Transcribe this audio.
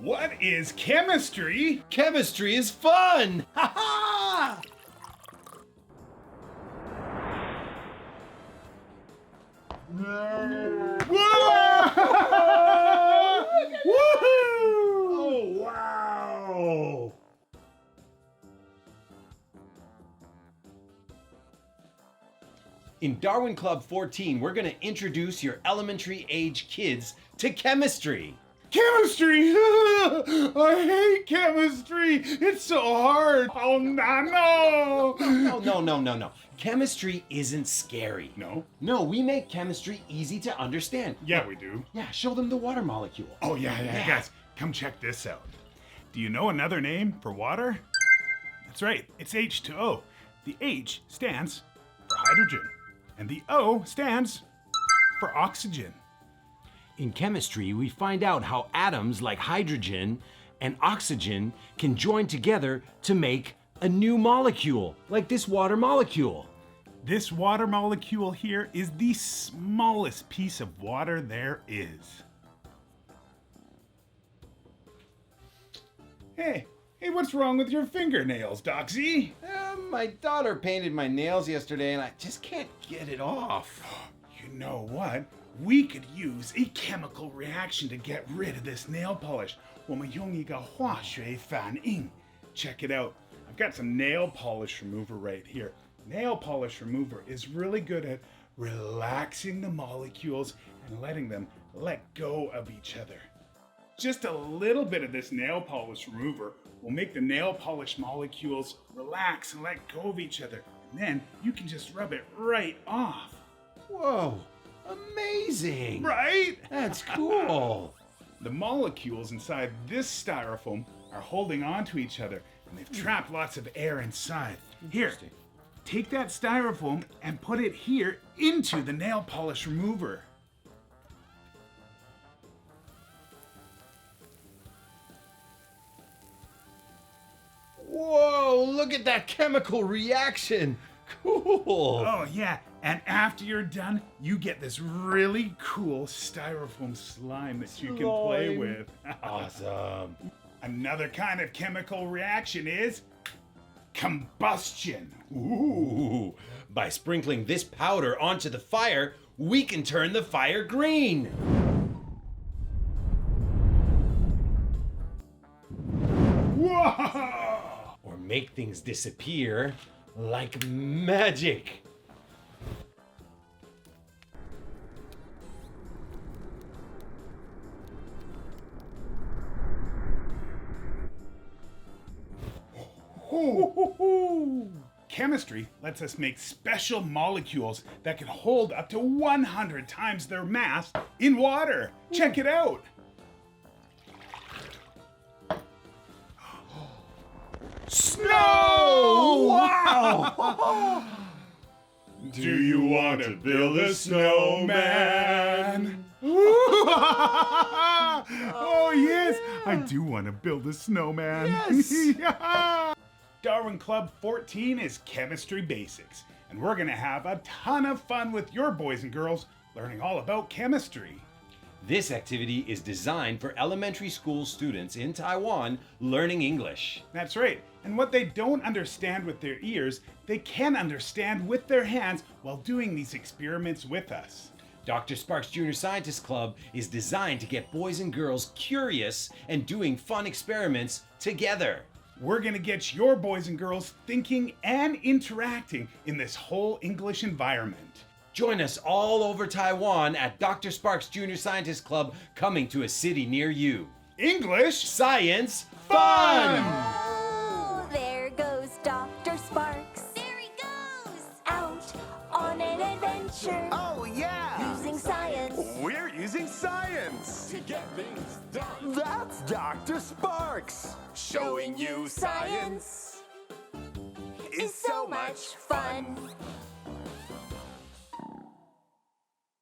What is chemistry? Chemistry is fun! Ha ha! Oh, wow! In Darwin Club 14, we're going to introduce your elementary age kids to chemistry. Chemistry! I hate chemistry! It's so hard! Oh, no! No. Chemistry isn't scary. No? No, we make chemistry easy to understand. Yeah, we do. Yeah, show them the water molecule. Oh, yeah. Guys, come check this out. Do you know another name for water? That's right, it's H2O. The H stands for hydrogen, and the O stands for oxygen. In chemistry, we find out how atoms like hydrogen and oxygen can join together to make a new molecule, like this water molecule. This water molecule here is the smallest piece of water there is. Hey, what's wrong with your fingernails, Doxy? My daughter painted my nails yesterday and I just can't get it off. You know what? We could use a chemical reaction to get rid of this nail polish. 我们用一个化学反应. Check it out. I've got some nail polish remover right here. Nail polish remover is really good at relaxing the molecules and letting them let go of each other. Just a little bit of this nail polish remover will make the nail polish molecules relax and let go of each other. And then you can just rub it right off. Whoa, amazing! Right? That's cool. The molecules inside this styrofoam are holding on to each other and they've trapped lots of air inside. Here, take that styrofoam and put it here into the nail polish remover. Whoa, look at that chemical reaction. Cool. Oh yeah, and after you're done, you get this really cool styrofoam slime that you can play with. Awesome. Another kind of chemical reaction is combustion. Ooh, by sprinkling this powder onto the fire, we can turn the fire green. Whoa! Or make things disappear like magic. Chemistry lets us make special molecules that can hold up to 100 times their mass in water. Check it out. Snow! Wow! Do you want to build a snowman? Oh yes, I do want to build a snowman. Yes! Yeah. Darwin Club 14 is chemistry basics, and we're gonna have a ton of fun with your boys and girls learning all about chemistry. This activity is designed for elementary school students in Taiwan learning English. That's right, and what they don't understand with their ears, they can understand with their hands while doing these experiments with us. Dr. Sparks Junior Scientist Club is designed to get boys and girls curious and doing fun experiments together. We're gonna get your boys and girls thinking and interacting in this whole English environment. Join us all over Taiwan at Dr. Sparks Junior Scientist Club, coming to a city near you. English Science fun! Oh, there goes Dr. Sparks. There he goes! Out on an adventure. Oh, yeah! Using science. We're using science! To get things done! That's Dr. Sparks! Showing you science is so much fun.